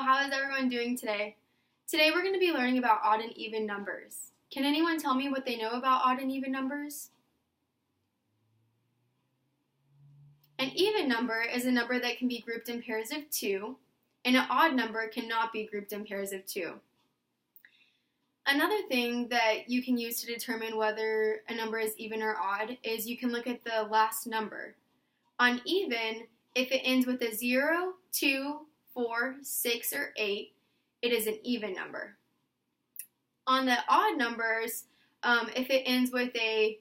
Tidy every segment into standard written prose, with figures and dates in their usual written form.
how is everyone doing today? Today we're going to be learning about odd and even numbers. Can anyone tell me what they know about odd and even numbers? An even number is a number that can be grouped in pairs of 2, and an odd number cannot be grouped in pairs of 2. Another thing that you can use to determine whether a number is even or odd is you can look at the last number. On even, if it ends with a 0, 2, 4, 6, or 8, it is an even number. On the odd numbers, if it ends with a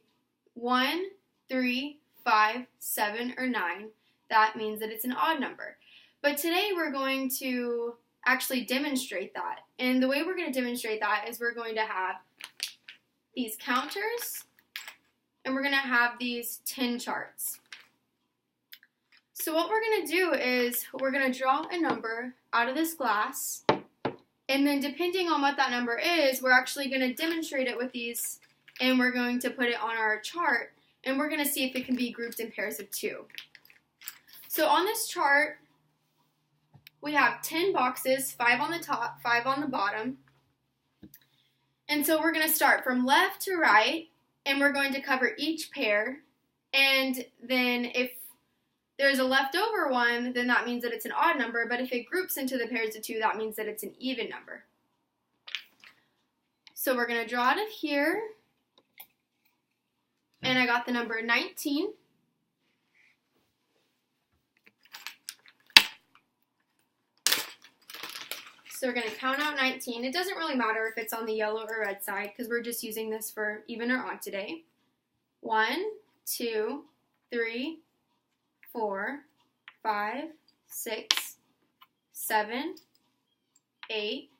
1, 3, 5, 7, or 9, that means that it's an odd number. But today we're going to actually demonstrate that. And the way we're going to demonstrate that is we're going to have these counters and we're going to have these 10 charts. So what we're going to do is we're going to draw a number out of this glass, and then depending on what that number is, we're actually going to demonstrate it with these, and we're going to put it on our chart, and we're going to see if it can be grouped in pairs of 2. So on this chart, we have 10 boxes, 5 on the top, 5 on the bottom. And so we're going to start from left to right, and we're going to cover each pair, and then if there's a leftover one, then that means that it's an odd number, but if it groups into the pairs of 2, that means that it's an even number. So we're going to draw it of here, and I got the number 19. So we're going to count out 19. It doesn't really matter if it's on the yellow or red side because we're just using this for even or odd today. 1, 2, 3, 4, 5, 6, 7, 8,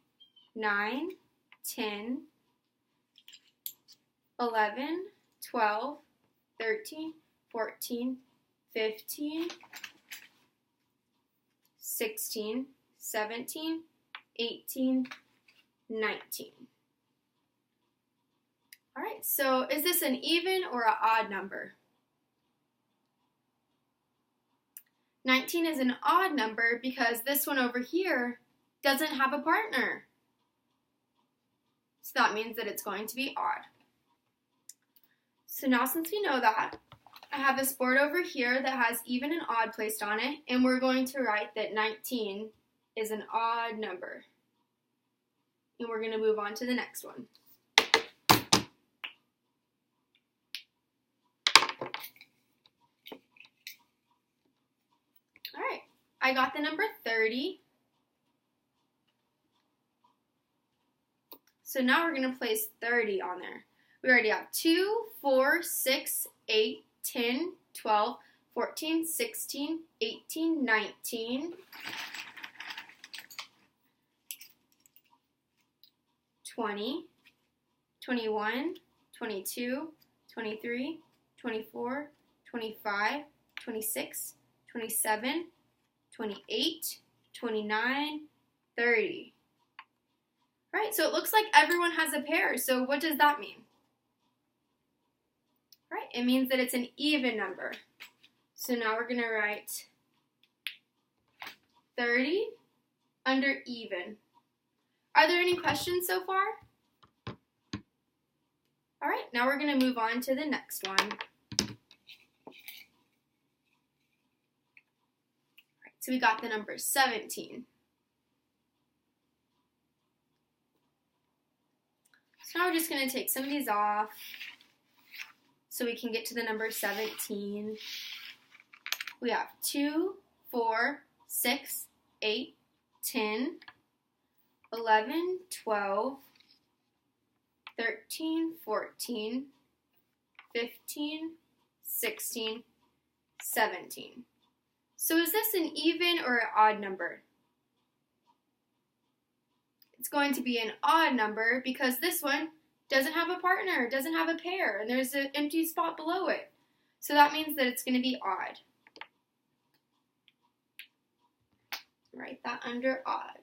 9, 10, 11, 12, 13, 14, 15, 16, 17, 18, 19. All right, so is this an even or an odd number? 19 is an odd number because this one over here doesn't have a partner. So that means that it's going to be odd. So now since we know that, I have this board over here that has even and odd placed on it, and we're going to write that 19 is an odd number. And we're going to move on to the next one. Alright, I got the number 30. So now we're going to place 30 on there. We already have 2, 4, 6, 8, 10, 12, 14, 16, 18, 19, 20, 21, 22, 23, 24, 25, 26, 27, 28, 29, 30. Right, so it looks like everyone has a pair. So what does that mean? Right, it means that it's an even number. So now we're going to write 30 under even. Are there any questions so far? All right, now we're going to move on to the next one. So we got the number 17. So now we're just going to take some of these off so we can get to the number 17. We have 2, 4, 6, 8, 10, 11, 12, 13, 14, 15, 16, 17. So is this an even or an odd number? It's going to be an odd number because this one doesn't have a partner, doesn't have a pair, and there's an empty spot below it. So that means that it's going to be odd. Write that under odd.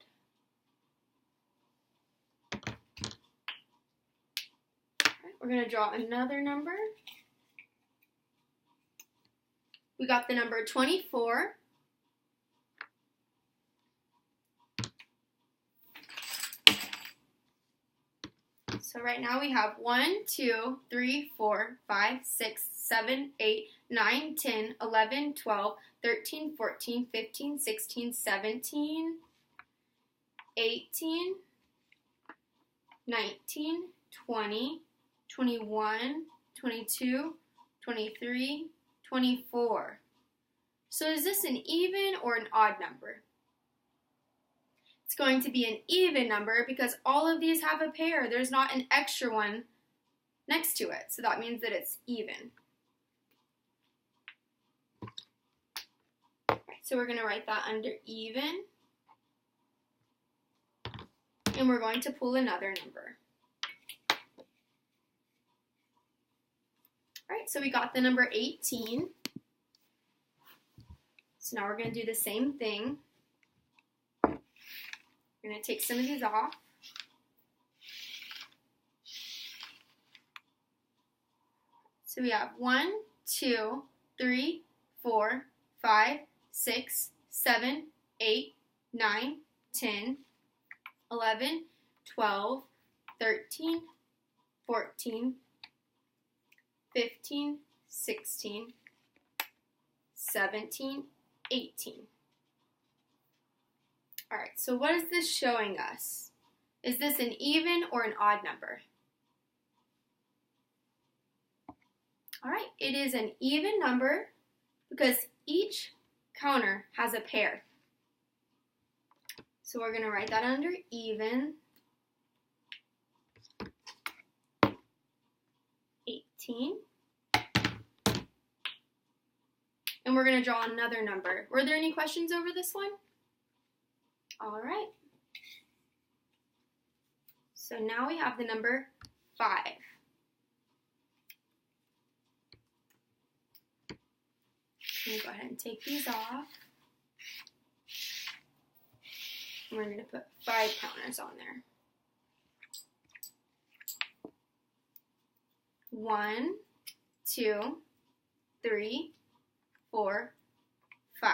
Right, we're going to draw another number. We got the number 24. So right now we have 1, 2, 3, 4, 5, 6, 7, 8, 9, 10, 11, 12, 13, 14, 15, 16, 17, 18, 19, 20, 21, 22, 23, 24. So is this an even or an odd number? It's going to be an even number because all of these have a pair. There's not an extra one next to it. So that means that it's even. So we're going to write that under even. And we're going to pull another number. All right, so we got the number 18. So now we're going to do the same thing. We're going to take some of these off. So we have 1, 2, 3, 4, 5, 6, 7, 8, 9, 10, 11, 12, 13, 14, 15, 16, 17, 18. All right, so what is this showing us? Is this an even or an odd number? All right, it is an even number because each counter has a pair. So we're going to write that under even. 18. And we're going to draw another number. Were there any questions over this one? All right. So now we have the number 5. I'm going to go ahead and take these off. And we're going to put 5 counters on there. 1, 2, 3, 4, 5.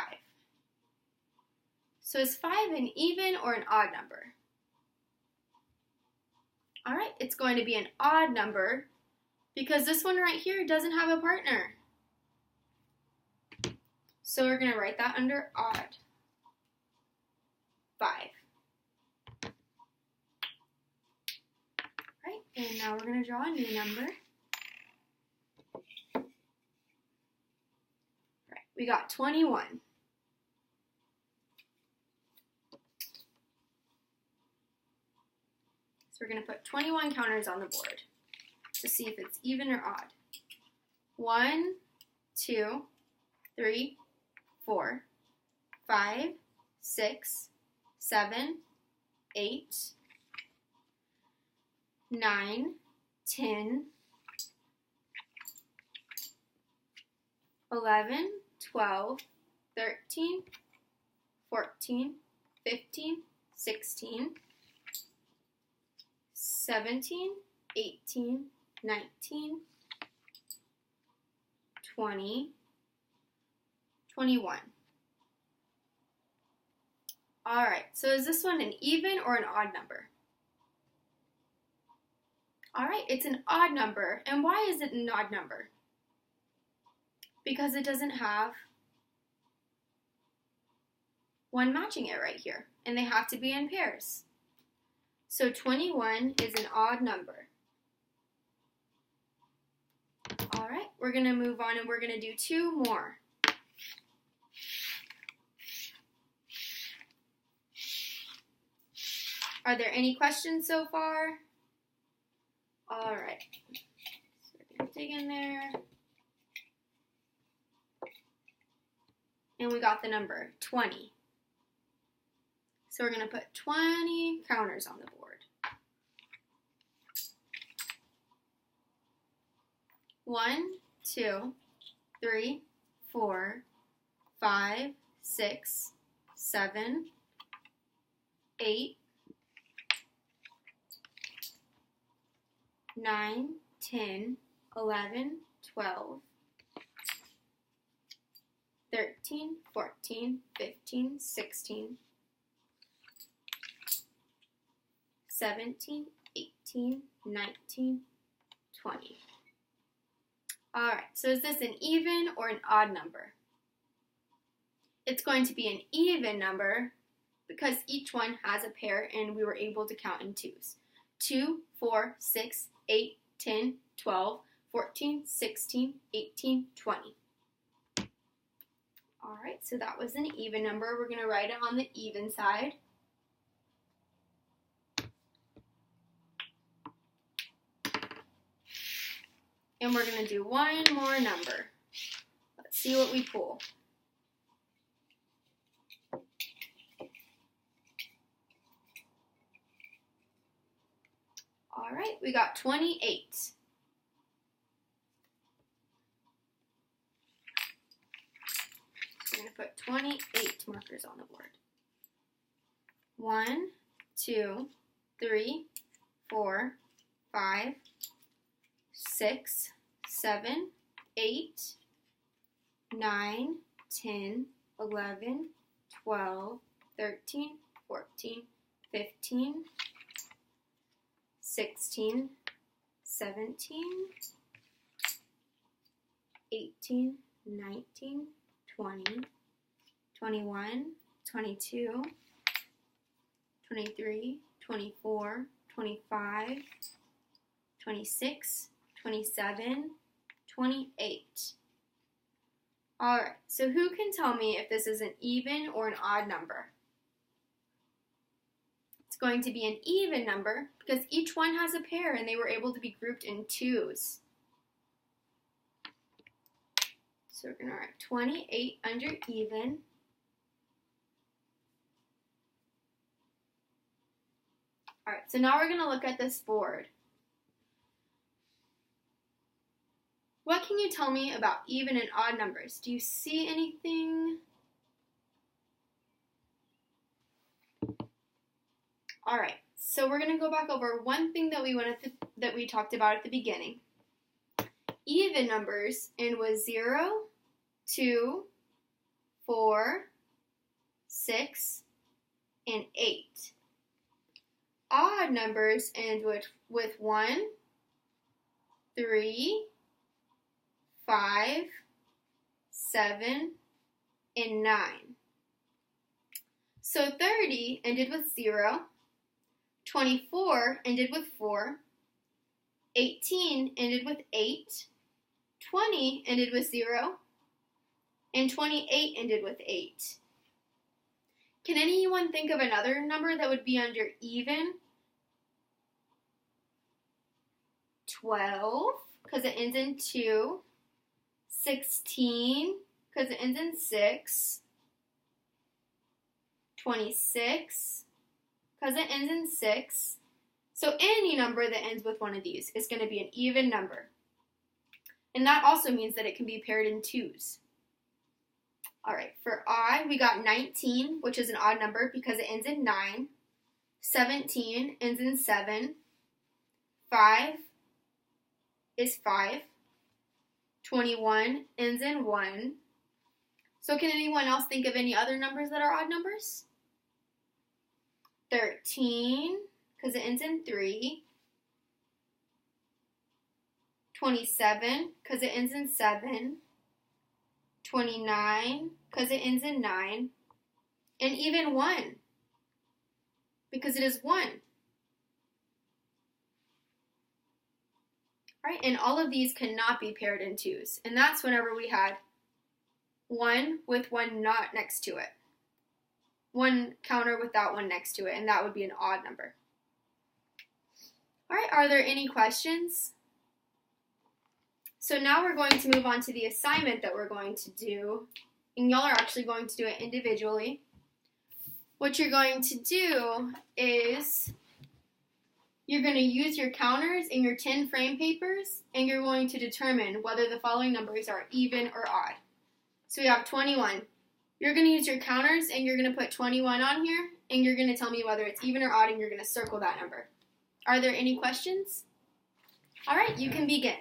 So is 5 an even or an odd number? All right, it's going to be an odd number because this one right here doesn't have a partner. So we're going to write that under odd. 5. Right, and now we're going to draw a new number. Right, we got 21. So we're going to put 21 counters on the board to see if it's even or odd. 1, 2, 3, 4, 5, 6, 7, 8, 9, 10, 11, 12, 13, 14, 15, 16, 17, 18, 19, 20, 21. All right, so is this one an even or an odd number? All right, it's an odd number. And why is it an odd number? Because it doesn't have one matching it right here, and they have to be in pairs. So 21 is an odd number. All right, we're going to move on and we're going to do 2 more. Are there any questions so far? All right, so we're going to dig in there. And we got the number 20. So we're going to put 20 counters on the board. 1, 2, 3, 4, 5, 6, 7, 8, 9, 10, 11, 12, 13, 14, 15, 16, 17, 18, 18, 19, 20. All right, so is this an even or an odd number? It's going to be an even number because each one has a pair and we were able to count in twos. 2, 4, 6, 8, 10, 12, 14, 16, 18, 20. All right, so that was an even number. We're going to write it on the even side. And we're going to do one more number. Let's see what we pull. All right, we got 28. We're going to put 28 markers on the board. 1, 2, 3, 4, 5, 6, 7, 8, 9, 10, 11, 12, 13, 14, 15, 16, 17, 18, 19, 20, 21, 22, 23, 24, 25, 26, 27, 28. All right, so who can tell me if this is an even or an odd number? It's going to be an even number because each one has a pair and they were able to be grouped in twos. So we're going to write 28 under even. All right, so now we're going to look at this board. What can you tell me about even and odd numbers? Do you see anything? All right, so we're going to go back over one thing that we talked about at the beginning. Even numbers end with 0, 2, 4, 6, and 8. Odd numbers end with 1, 3, 5, 7, and 9. So 30 ended with 0, 24 ended with 4, 18 ended with 8, 20 ended with 0, and 28 ended with 8. Can anyone think of another number that would be under even? 12, because it ends in 2. 16, because it ends in 6. 26, because it ends in 6. So any number that ends with one of these is going to be an even number. And that also means that it can be paired in twos. All right, for odd, we got 19, which is an odd number because it ends in 9. 17 ends in 7. 5 is 5. 21 ends in 1. So can anyone else think of any other numbers that are odd numbers? 13, because it ends in 3. 27, because it ends in 7. 29, because it ends in 9. And even 1, because it is 1. Right? And all of these cannot be paired in twos. And that's whenever we had 1 with 1 not next to it. 1 counter without 1 next to it, and that would be an odd number. All right, are there any questions? So now we're going to move on to the assignment that we're going to do. And y'all are actually going to do it individually. What you're going to do is you're going to use your counters and your 10 frame papers, and you're going to determine whether the following numbers are even or odd. So we have 21. You're going to use your counters, and you're going to put 21 on here, and you're going to tell me whether it's even or odd, and you're going to circle that number. Are there any questions? All right, you can begin.